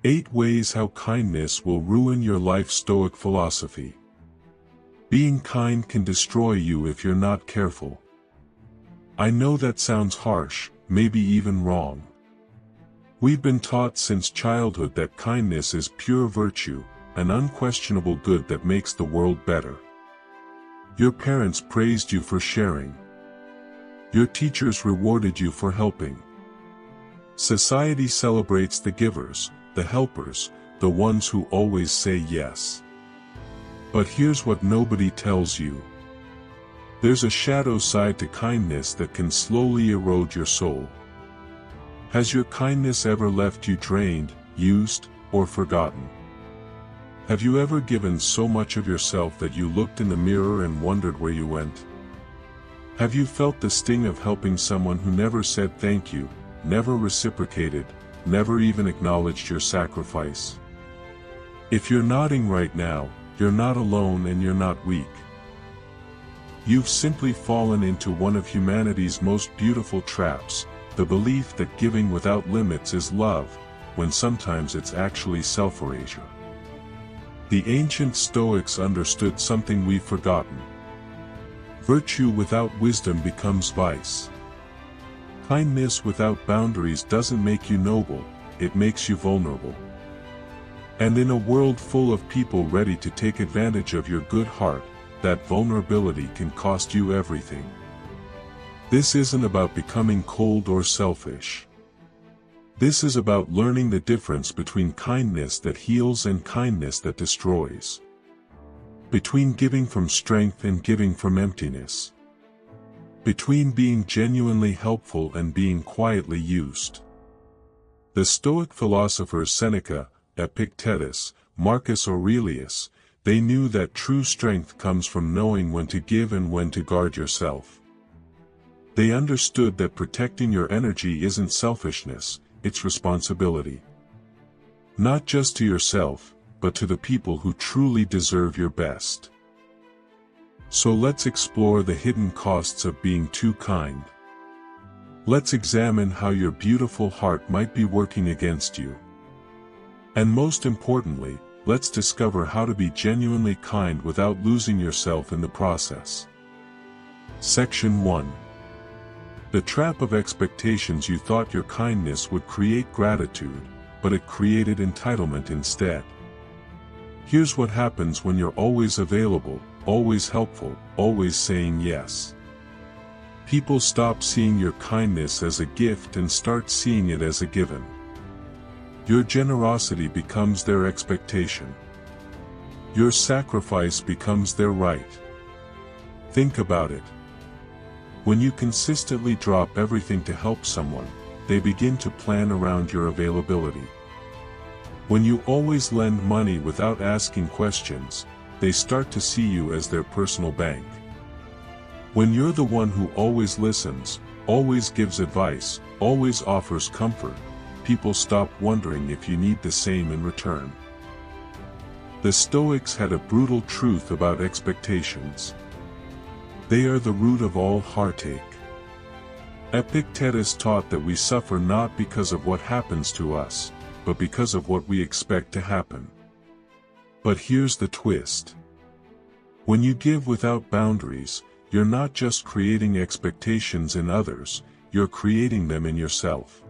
8 Ways How Kindness Will Ruin Your Life. Stoic Philosophy. Being kind can destroy you if you're not careful. I know that sounds harsh, maybe even wrong. We've been taught since childhood that kindness is pure virtue, an unquestionable good that makes the world better. Your parents praised you for sharing. Your teachers rewarded you for helping. Society celebrates the givers, the helpers, the ones who always say yes. But here's what nobody tells you. There's a shadow side to kindness that can slowly erode your soul. Has your kindness ever left you drained, used, or forgotten? Have you ever given so much of yourself that you looked in the mirror and wondered where you went? Have you felt the sting of helping someone who never said thank you, never reciprocated, never even acknowledged your sacrifice? If you're nodding right now, you're not alone and you're not weak. You've simply fallen into one of humanity's most beautiful traps, the belief that giving without limits is love, when sometimes it's actually self-erasure. The ancient Stoics understood something we've forgotten. Virtue without wisdom becomes vice. Kindness without boundaries doesn't make you noble, it makes you vulnerable. And in a world full of people ready to take advantage of your good heart, that vulnerability can cost you everything. This isn't about becoming cold or selfish. This is about learning the difference between kindness that heals and kindness that destroys. Between giving from strength and giving from emptiness. Between being genuinely helpful and being quietly used. The Stoic philosophers Seneca, Epictetus, Marcus Aurelius, they knew that true strength comes from knowing when to give and when to guard yourself. They understood that protecting your energy isn't selfishness, it's responsibility. Not just to yourself, but to the people who truly deserve your best. So let's explore the hidden costs of being too kind. Let's examine how your beautiful heart might be working against you. And most importantly, let's discover how to be genuinely kind without losing yourself in the process. Section 1. The trap of expectations. You thought your kindness would create gratitude, but it created entitlement instead. Here's what happens when you're always available, always helpful, always saying yes. People stop seeing your kindness as a gift and start seeing it as a given. Your generosity becomes their expectation. Your sacrifice becomes their right. Think about it. When you consistently drop everything to help someone, they begin to plan around your availability. When you always lend money without asking questions, they start to see you as their personal bank. When you're the one who always listens, always gives advice, always offers comfort, people stop wondering if you need the same in return. The Stoics had a brutal truth about expectations. They are the root of all heartache. Epictetus taught that we suffer not because of what happens to us, but because of what we expect to happen. But here's the twist. When you give without boundaries, you're not just creating expectations in others, you're creating them in yourself.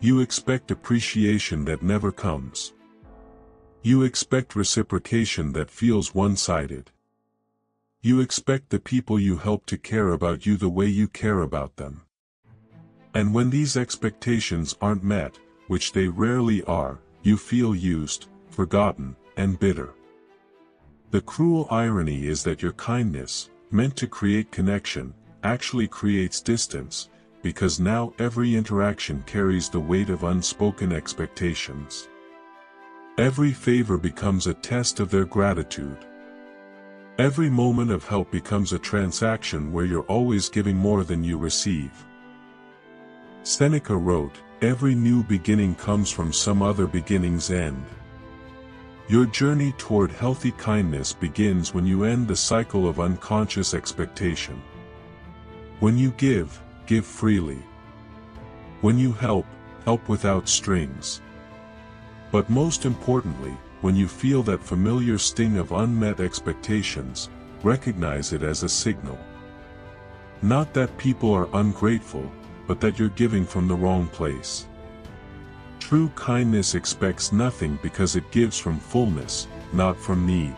You expect appreciation that never comes. You expect reciprocation that feels one-sided. You expect the people you help to care about you the way you care about them. And when these expectations aren't met, which they rarely are, you feel used, forgotten, and bitter. The cruel irony is that your kindness, meant to create connection, actually creates distance, because now every interaction carries the weight of unspoken expectations. Every favor becomes a test of their gratitude. Every moment of help becomes a transaction where you're always giving more than you receive. Seneca wrote, "Every new beginning comes from some other beginning's end." Your journey toward healthy kindness begins when you end the cycle of unconscious expectation. When you give, give freely. When you help, help without strings. But most importantly, when you feel that familiar sting of unmet expectations, recognize it as a signal. Not that people are ungrateful, but that you're giving from the wrong place. True kindness expects nothing because it gives from fullness, not from need.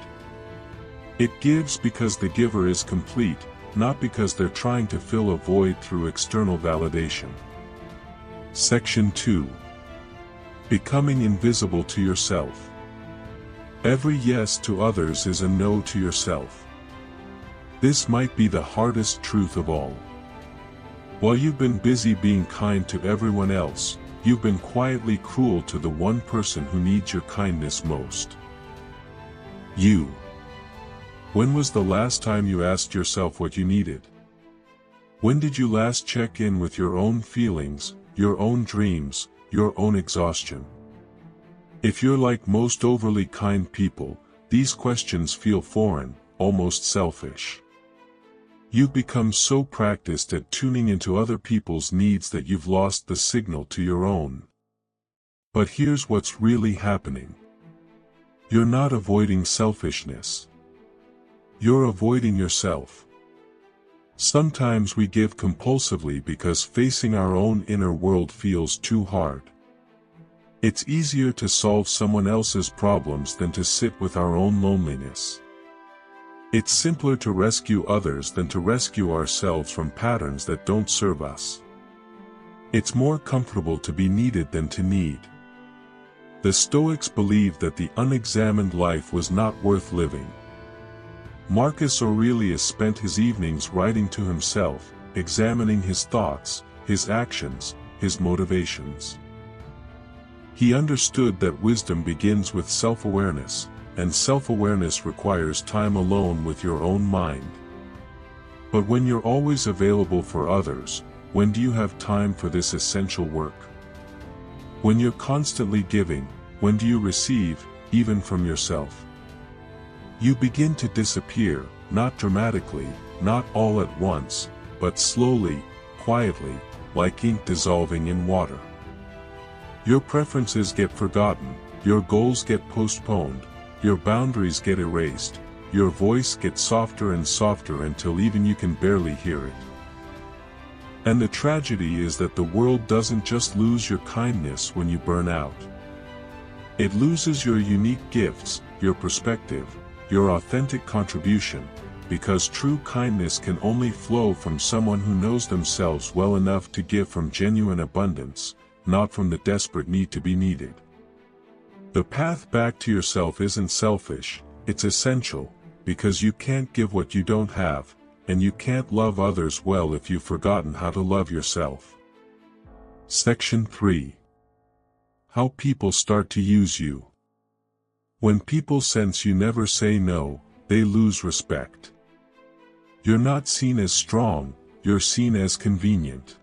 It gives because the giver is complete, not because they're trying to fill a void through external validation. Section 2. Becoming invisible to yourself. Every yes to others is a no to yourself. This might be the hardest truth of all. While you've been busy being kind to everyone else, you've been quietly cruel to the one person who needs your kindness most. You. When was the last time you asked yourself what you needed? When did you last check in with your own feelings, your own dreams, your own exhaustion? If you're like most overly kind people, these questions feel foreign, almost selfish. You've become so practiced at tuning into other people's needs that you've lost the signal to your own. But here's what's really happening. You're not avoiding selfishness. You're avoiding yourself. Sometimes we give compulsively because facing our own inner world feels too hard. It's easier to solve someone else's problems than to sit with our own loneliness. It's simpler to rescue others than to rescue ourselves from patterns that don't serve us. It's more comfortable to be needed than to need. The Stoics believed that the unexamined life was not worth living. Marcus Aurelius spent his evenings writing to himself, examining his thoughts, his actions, his motivations. He understood that wisdom begins with self-awareness, and self-awareness requires time alone with your own mind. But when you're always available for others, when do you have time for this essential work? When you're constantly giving, when do you receive, even from yourself? You begin to disappear, not dramatically, not all at once, but slowly, quietly, like ink dissolving in water. Your preferences get forgotten, your goals get postponed, your boundaries get erased, your voice gets softer and softer until even you can barely hear it. And the tragedy is that the world doesn't just lose your kindness when you burn out. It loses your unique gifts, your perspective, your authentic contribution, because true kindness can only flow from someone who knows themselves well enough to give from genuine abundance, not from the desperate need to be needed. The path back to yourself isn't selfish, it's essential, because you can't give what you don't have, and you can't love others well if you've forgotten how to love yourself. Section 3. How people start to use you. When people sense you never say no, they lose respect. You're not seen as strong, you're seen as convenient.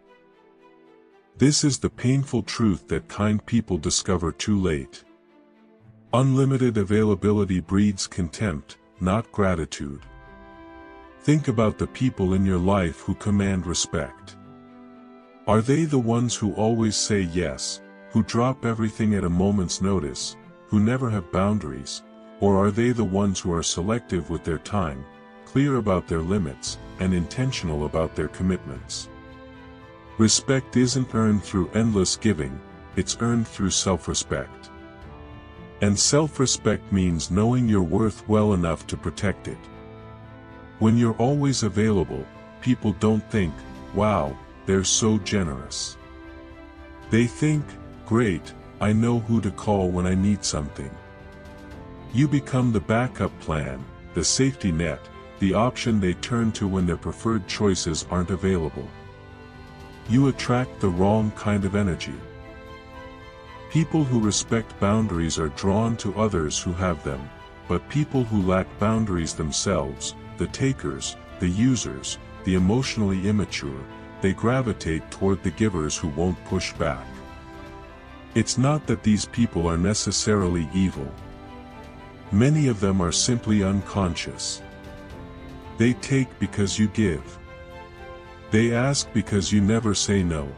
This is the painful truth that kind people discover too late. Unlimited availability breeds contempt, not gratitude. Think about the people in your life who command respect. Are they the ones who always say yes, who drop everything at a moment's notice, who never have boundaries, or are they the ones who are selective with their time, clear about their limits, and intentional about their commitments? Respect isn't earned through endless giving, it's earned through self-respect. And self-respect means knowing your worth well enough to protect it. When you're always available, people don't think, wow, they're so generous. They think, great, I know who to call when I need something. You become the backup plan, the safety net, the option they turn to when their preferred choices aren't available. You attract the wrong kind of energy. People who respect boundaries are drawn to others who have them, but people who lack boundaries themselves, the takers, the users, the emotionally immature, they gravitate toward the givers who won't push back. It's not that these people are necessarily evil. Many of them are simply unconscious. They take because you give. They ask because you never say no.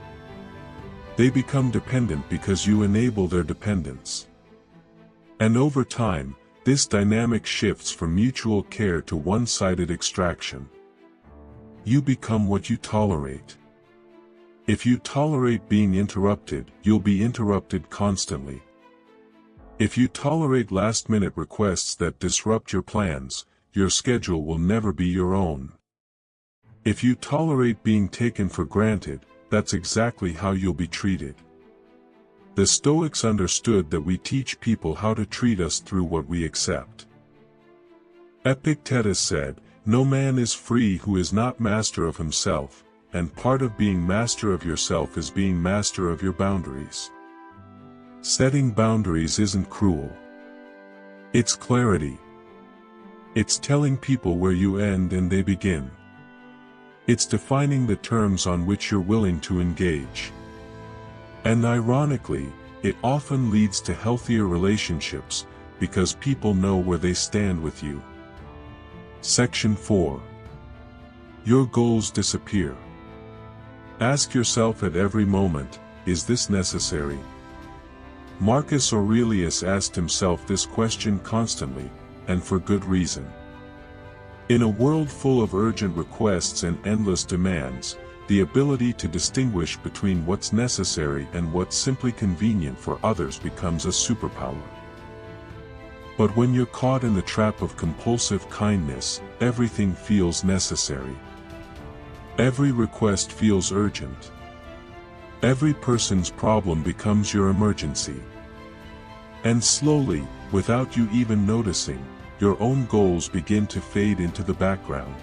They become dependent because you enable their dependence. And over time, this dynamic shifts from mutual care to one-sided extraction. You become what you tolerate. If you tolerate being interrupted, you'll be interrupted constantly. If you tolerate last-minute requests that disrupt your plans, your schedule will never be your own. If you tolerate being taken for granted, that's exactly how you'll be treated. The Stoics understood that we teach people how to treat us through what we accept. Epictetus said, "No man is free who is not master of himself, and part of being master of yourself is being master of your boundaries." Setting boundaries isn't cruel. It's clarity. It's telling people where you end and they begin. It's defining the terms on which you're willing to engage. And ironically, it often leads to healthier relationships, because people know where they stand with you. Section 4. Your goals disappear. Ask yourself at every moment, is this necessary? Marcus Aurelius asked himself this question constantly, and for good reason. In a world full of urgent requests and endless demands, the ability to distinguish between what's necessary and what's simply convenient for others becomes a superpower. But when you're caught in the trap of compulsive kindness, everything feels necessary. Every request feels urgent. Every person's problem becomes your emergency. And slowly, without you even noticing, your own goals begin to fade into the background.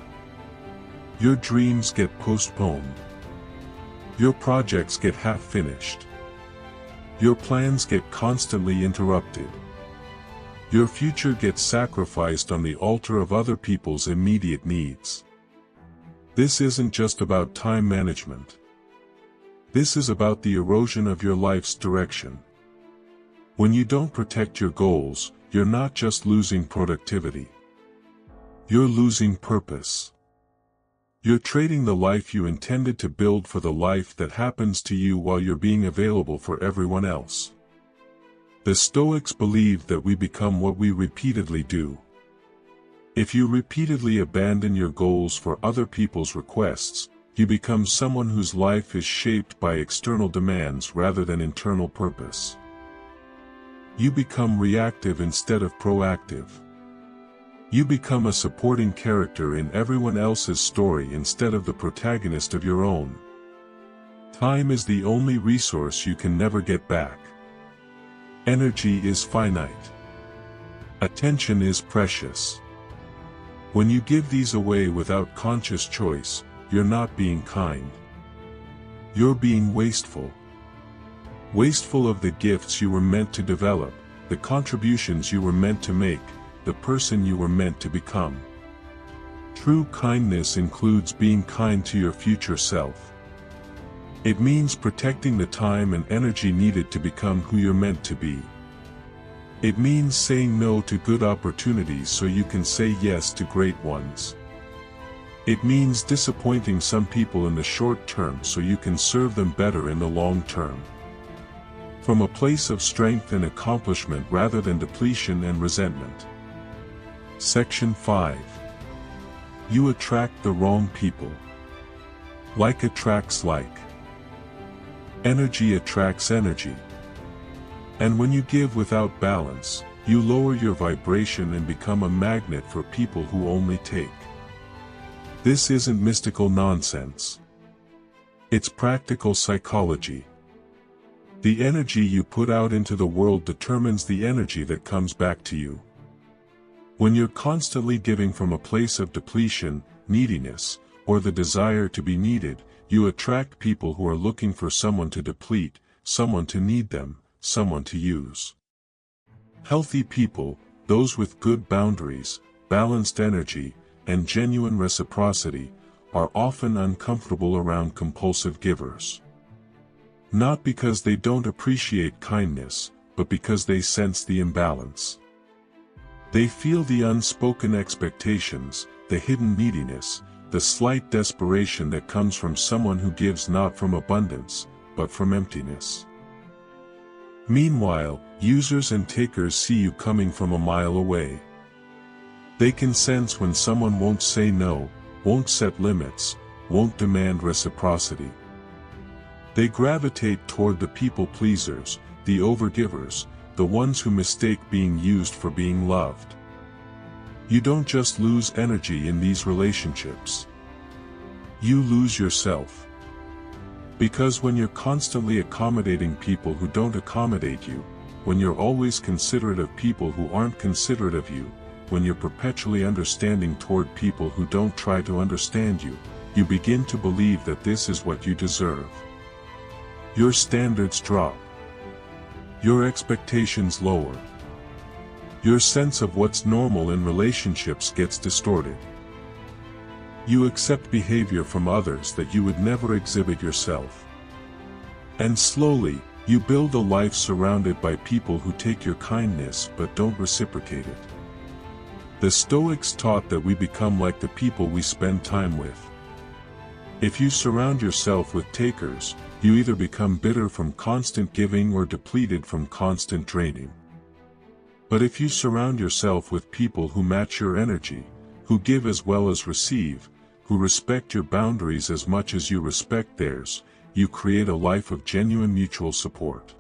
Your dreams get postponed. Your projects get half-finished. Your plans get constantly interrupted. Your future gets sacrificed on the altar of other people's immediate needs. This isn't just about time management. This is about the erosion of your life's direction. When you don't protect your goals, you're not just losing productivity. You're losing purpose. You're trading the life you intended to build for the life that happens to you while you're being available for everyone else. The Stoics believed that we become what we repeatedly do. If you repeatedly abandon your goals for other people's requests, you become someone whose life is shaped by external demands rather than internal purpose. You become reactive instead of proactive. You become a supporting character in everyone else's story instead of the protagonist of your own. Time is the only resource you can never get back. Energy is finite. Attention is precious. When you give these away without conscious choice, you're not being kind. You're being wasteful. Wasteful of the gifts you were meant to develop, the contributions you were meant to make, the person you were meant to become. True kindness includes being kind to your future self. It means protecting the time and energy needed to become who you're meant to be. It means saying no to good opportunities so you can say yes to great ones. It means disappointing some people in the short term so you can serve them better in the long term. From a place of strength and accomplishment rather than depletion and resentment. Section 5. You attract the wrong people. Like attracts like. Energy attracts energy. And when you give without balance, you lower your vibration and become a magnet for people who only take. This isn't mystical nonsense. It's practical psychology. The energy you put out into the world determines the energy that comes back to you. When you're constantly giving from a place of depletion, neediness, or the desire to be needed, you attract people who are looking for someone to deplete, someone to need them, someone to use. Healthy people, those with good boundaries, balanced energy, and genuine reciprocity, are often uncomfortable around compulsive givers. Not because they don't appreciate kindness, but because they sense the imbalance. They feel the unspoken expectations, the hidden neediness, the slight desperation that comes from someone who gives not from abundance, but from emptiness. Meanwhile, Users and takers see you coming from a mile away. They can sense when someone won't say no, won't set limits, won't demand reciprocity. They gravitate toward the people pleasers, the overgivers, the ones who mistake being used for being loved. You don't just lose energy in these relationships. You lose yourself. Because when you're constantly accommodating people who don't accommodate you, when you're always considerate of people who aren't considerate of you, when you're perpetually understanding toward people who don't try to understand you, you begin to believe that this is what you deserve. Your standards drop. Your expectations lower. Your sense of what's normal in relationships gets distorted. You accept behavior from others that you would never exhibit yourself. And slowly, you build a life surrounded by people who take your kindness but don't reciprocate it. The Stoics taught that we become like the people we spend time with. If you surround yourself with takers, you either become bitter from constant giving or depleted from constant draining. But if you surround yourself with people who match your energy, who give as well as receive, who respect your boundaries as much as you respect theirs, you create a life of genuine mutual support.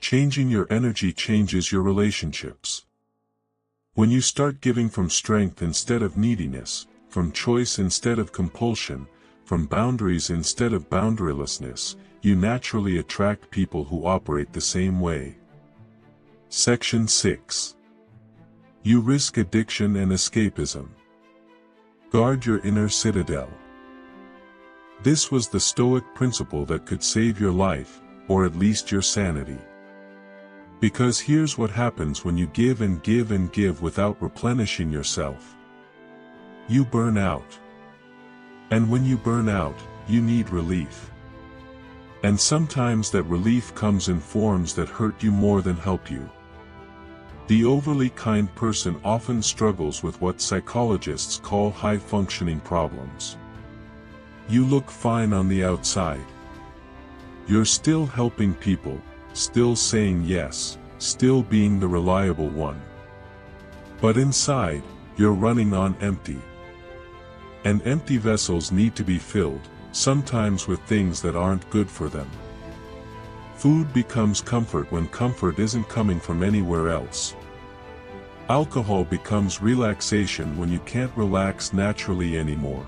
Changing your energy changes your relationships. When you start giving from strength instead of neediness, from choice instead of compulsion, from boundaries instead of boundarylessness, you naturally attract people who operate the same way. Section 6. You risk addiction and escapism. Guard your inner citadel. This was the Stoic principle that could save your life, or at least your sanity. Because here's what happens when you give and give and give without replenishing yourself. You burn out. And when you burn out, you need relief. And sometimes that relief comes in forms that hurt you more than help you. The overly kind person often struggles with what psychologists call high-functioning problems. You look fine on the outside. You're still helping people, still saying yes, still being the reliable one. But inside, you're running on empty. And empty vessels need to be filled, sometimes with things that aren't good for them. Food becomes comfort when comfort isn't coming from anywhere else. Alcohol becomes relaxation when you can't relax naturally anymore.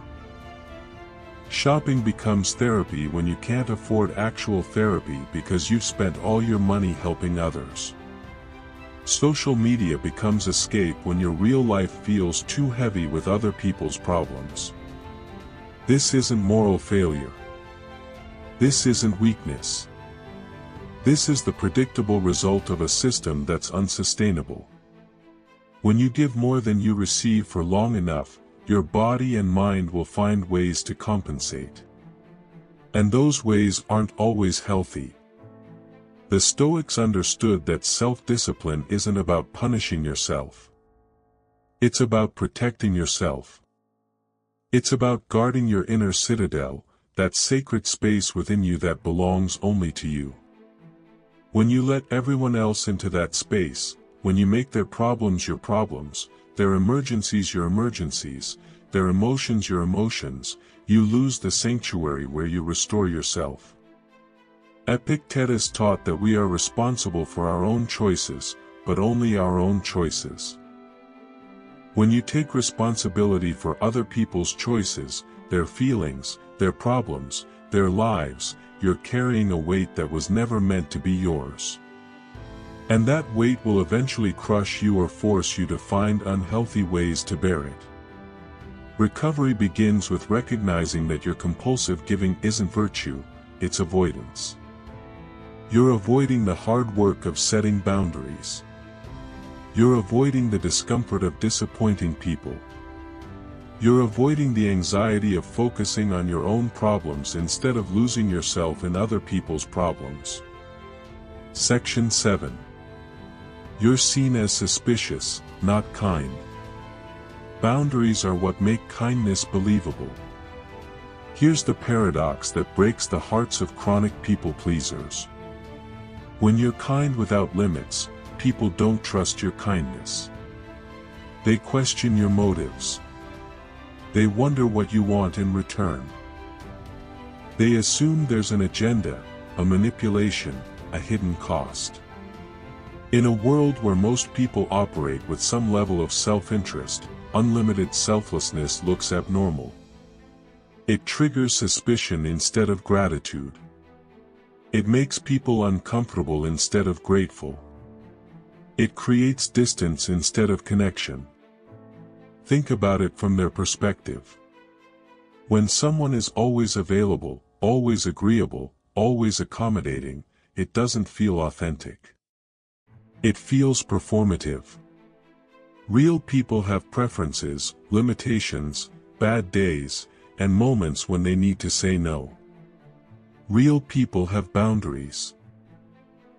Shopping becomes therapy when you can't afford actual therapy because you've spent all your money helping others. Social media becomes escape when your real life feels too heavy with other people's problems. This isn't moral failure. This isn't weakness. This is the predictable result of a system that's unsustainable. When you give more than you receive for long enough, your body and mind will find ways to compensate. And those ways aren't always healthy. The Stoics understood that self-discipline isn't about punishing yourself. It's about protecting yourself. It's about guarding your inner citadel, that sacred space within you that belongs only to you. When you let everyone else into that space, when you make their problems your problems, their emergencies your emergencies, their emotions your emotions, you lose the sanctuary where you restore yourself. Epictetus taught that we are responsible for our own choices, but only our own choices. When you take responsibility for other people's choices, their feelings, their problems, their lives, you're carrying a weight that was never meant to be yours. And that weight will eventually crush you or force you to find unhealthy ways to bear it. Recovery begins with recognizing that your compulsive giving isn't virtue, it's avoidance. You're avoiding the hard work of setting boundaries. You're avoiding the discomfort of disappointing people. You're avoiding the anxiety of focusing on your own problems instead of losing yourself in other people's problems. Section 7. You're seen as suspicious, not kind. Boundaries are what make kindness believable. Here's the paradox that breaks the hearts of chronic people pleasers. When you're kind without limits, people don't trust your kindness. They question your motives. They wonder what you want in return. They assume there's an agenda, a manipulation, a hidden cost. In a world where most people operate with some level of self-interest, unlimited selflessness looks abnormal. It triggers suspicion instead of gratitude. It makes people uncomfortable instead of grateful. It creates distance instead of connection. Think about it from their perspective. When someone is always available, always agreeable, always accommodating, it doesn't feel authentic. It feels performative. Real people have preferences, limitations, bad days, and moments when they need to say no. Real people have boundaries.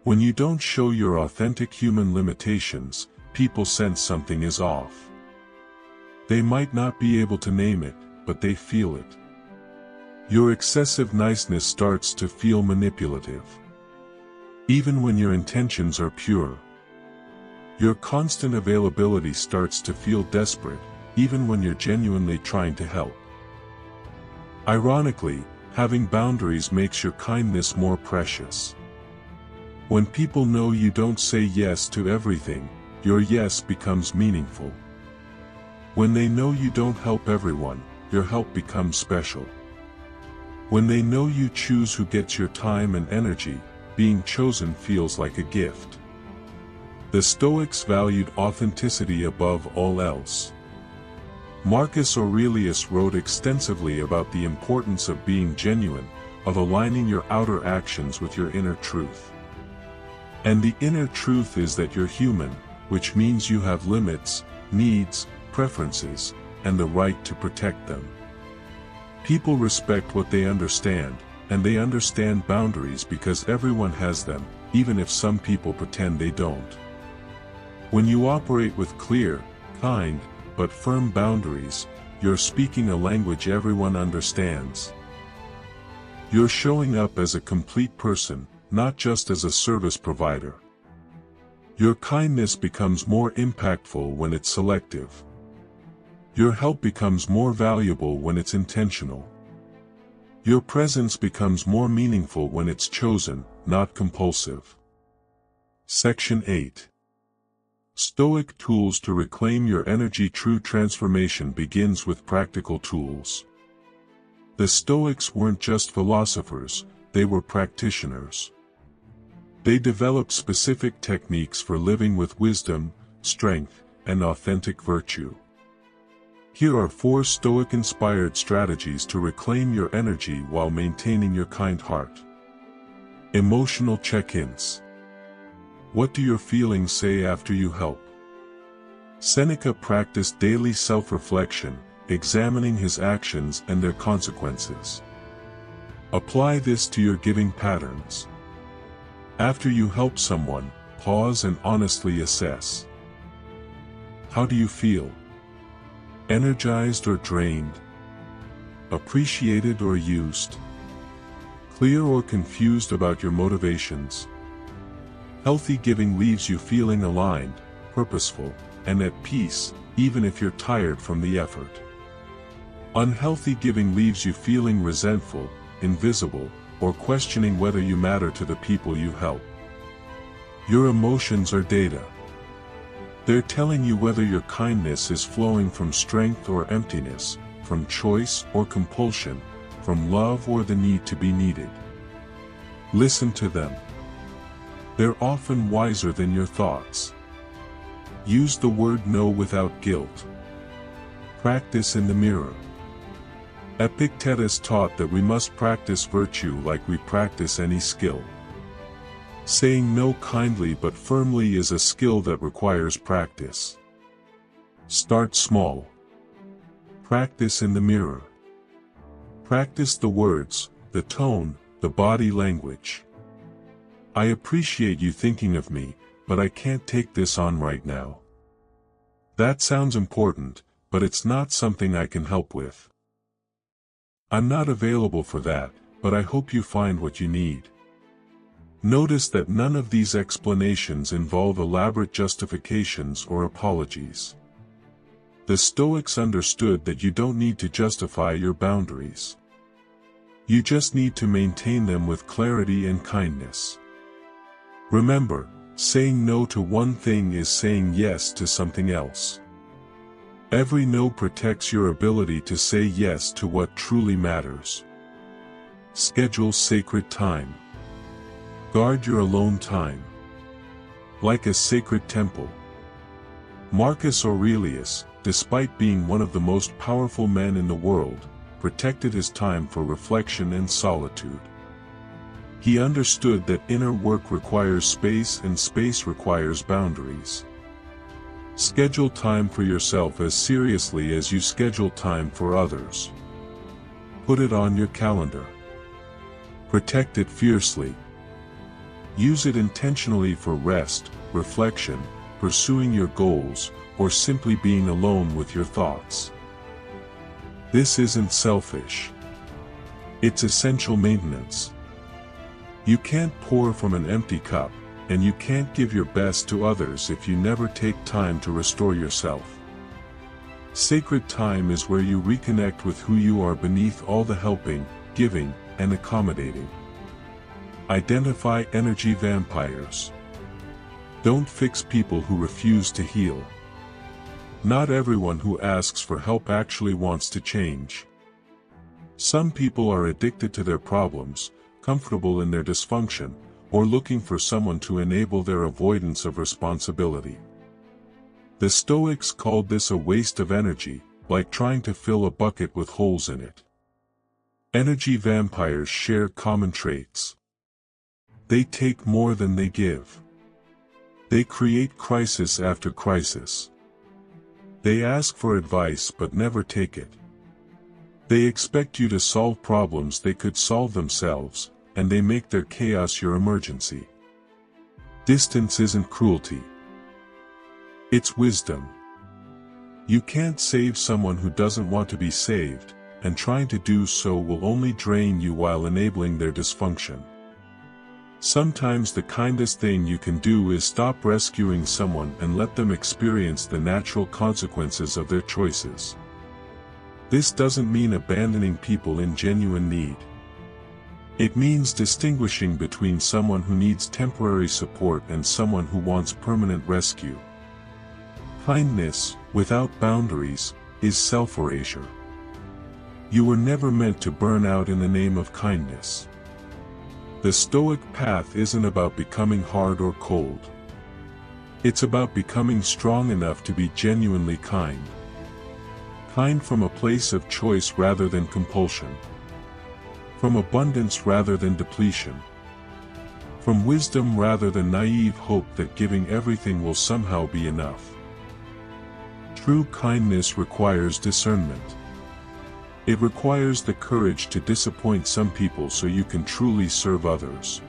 When you don't show your authentic human limitations, people sense something is off. They might not be able to name it, but they feel it. Your excessive niceness starts to feel manipulative. Even when your intentions are pure. Your constant availability starts to feel desperate, even when you're genuinely trying to help. Ironically, having boundaries makes your kindness more precious. When people know you don't say yes to everything, your yes becomes meaningful. When they know you don't help everyone, your help becomes special. When they know you choose who gets your time and energy, being chosen feels like a gift. The Stoics valued authenticity above all else. Marcus Aurelius wrote extensively about the importance of being genuine, of aligning your outer actions with your inner truth. And the inner truth is that you're human, which means you have limits, needs, preferences, and the right to protect them. People respect what they understand, and they understand boundaries because everyone has them, even if some people pretend they don't. When you operate with clear, kind, but firm boundaries, you're speaking a language everyone understands. You're showing up as a complete person, not just as a service provider. Your kindness becomes more impactful when it's selective. Your help becomes more valuable when it's intentional. Your presence becomes more meaningful when it's chosen, not compulsive. Section 8. Stoic tools to reclaim your energy. True transformation begins with practical tools. The Stoics weren't just philosophers, they were practitioners. They developed specific techniques for living with wisdom, strength, and authentic virtue. Here are 4 Stoic-inspired strategies to reclaim your energy while maintaining your kind heart. Emotional check-ins. What do your feelings say after you help? Seneca practiced daily self-reflection, examining his actions and their consequences. Apply this to your giving patterns. After you help someone, pause and honestly assess. How do you feel? Energized or drained? Appreciated or used? Clear or confused about your motivations? Healthy giving leaves you feeling aligned, purposeful, and at peace, even if you're tired from the effort. Unhealthy giving leaves you feeling resentful, invisible, or questioning whether you matter to the people you help. Your emotions are data. They're telling you whether your kindness is flowing from strength or emptiness, from choice or compulsion, from love or the need to be needed. Listen to them. They're often wiser than your thoughts. Use the word no without guilt. Practice in the mirror. Epictetus taught that we must practice virtue like we practice any skill. Saying no kindly but firmly is a skill that requires practice. Start small. Practice in the mirror. Practice the words, the tone, the body language. I appreciate you thinking of me, but I can't take this on right now. That sounds important, but it's not something I can help with. I'm not available for that, but I hope you find what you need. Notice that none of these explanations involve elaborate justifications or apologies. The Stoics understood that you don't need to justify your boundaries. You just need to maintain them with clarity and kindness. Remember, saying no to one thing is saying yes to something else. Every no protects your ability to say yes to what truly matters. Schedule sacred time. Guard your alone time. Like a sacred temple. Marcus Aurelius, despite being one of the most powerful men in the world, protected his time for reflection and solitude. He understood that inner work requires space and space requires boundaries. Schedule time for yourself as seriously as you schedule time for others. Put it on your calendar. Protect it fiercely. Use it intentionally for rest, reflection, pursuing your goals, or simply being alone with your thoughts. This isn't selfish. It's essential maintenance. You can't pour from an empty cup, and you can't give your best to others if you never take time to restore yourself. Sacred time is where you reconnect with who you are beneath all the helping, giving, and accommodating. Identify energy vampires. Don't fix people who refuse to heal. Not everyone who asks for help actually wants to change. Some people are addicted to their problems, comfortable in their dysfunction, or looking for someone to enable their avoidance of responsibility. The Stoics called this a waste of energy, like trying to fill a bucket with holes in it. Energy vampires share common traits. They take more than they give. They create crisis after crisis. They ask for advice but never take it. They expect you to solve problems they could solve themselves, and they make their chaos your emergency. Distance isn't cruelty. It's wisdom. You can't save someone who doesn't want to be saved, and trying to do so will only drain you while enabling their dysfunction. Sometimes the kindest thing you can do is stop rescuing someone and let them experience the natural consequences of their choices. This doesn't mean abandoning people in genuine need. It means distinguishing between someone who needs temporary support and someone who wants permanent rescue. Kindness, without boundaries, is self-erasure. You were never meant to burn out in the name of kindness. The Stoic path isn't about becoming hard or cold. It's about becoming strong enough to be genuinely kind. Kind from a place of choice rather than compulsion. From abundance rather than depletion. From wisdom rather than naive hope that giving everything will somehow be enough. True kindness requires discernment. It requires the courage to disappoint some people so you can truly serve others.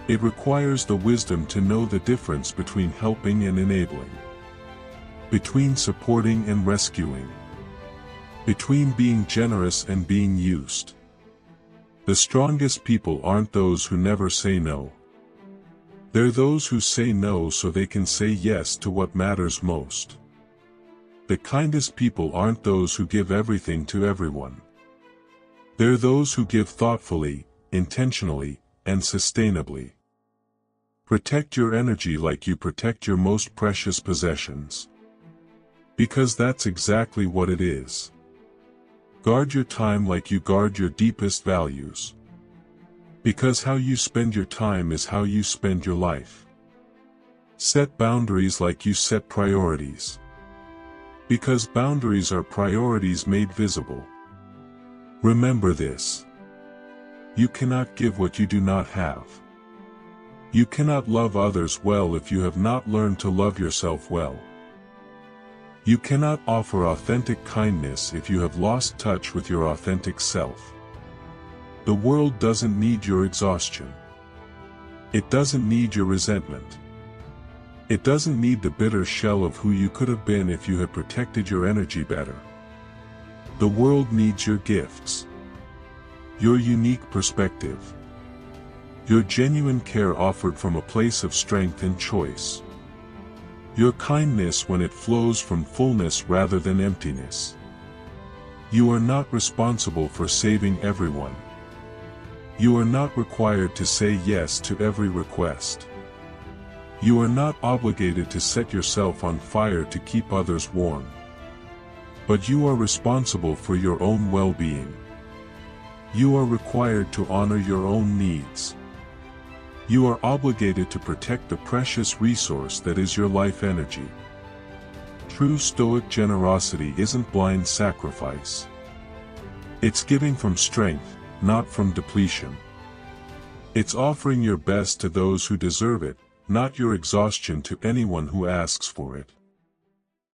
It requires the wisdom to know the difference between helping and enabling. Between supporting and rescuing. Between being generous and being used. The strongest people aren't those who never say no. They're those who say no so they can say yes to what matters most. The kindest people aren't those who give everything to everyone. They're those who give thoughtfully, intentionally, and sustainably. Protect your energy like you protect your most precious possessions. Because that's exactly what it is. Guard your time like you guard your deepest values. Because how you spend your time is how you spend your life. Set boundaries like you set priorities. Because boundaries are priorities made visible. Remember this. You cannot give what you do not have. You cannot love others well if you have not learned to love yourself well. You cannot offer authentic kindness if you have lost touch with your authentic self. The world doesn't need your exhaustion. It doesn't need your resentment. It doesn't need the bitter shell of who you could have been if you had protected your energy better. The world needs your gifts. Your unique perspective. Your genuine care offered from a place of strength and choice. Your kindness when it flows from fullness rather than emptiness. You are not responsible for saving everyone. You are not required to say yes to every request. You are not obligated to set yourself on fire to keep others warm. But you are responsible for your own well-being. You are required to honor your own needs. You are obligated to protect the precious resource that is your life energy. True Stoic generosity isn't blind sacrifice. It's giving from strength, not from depletion. It's offering your best to those who deserve it, not your exhaustion to anyone who asks for it.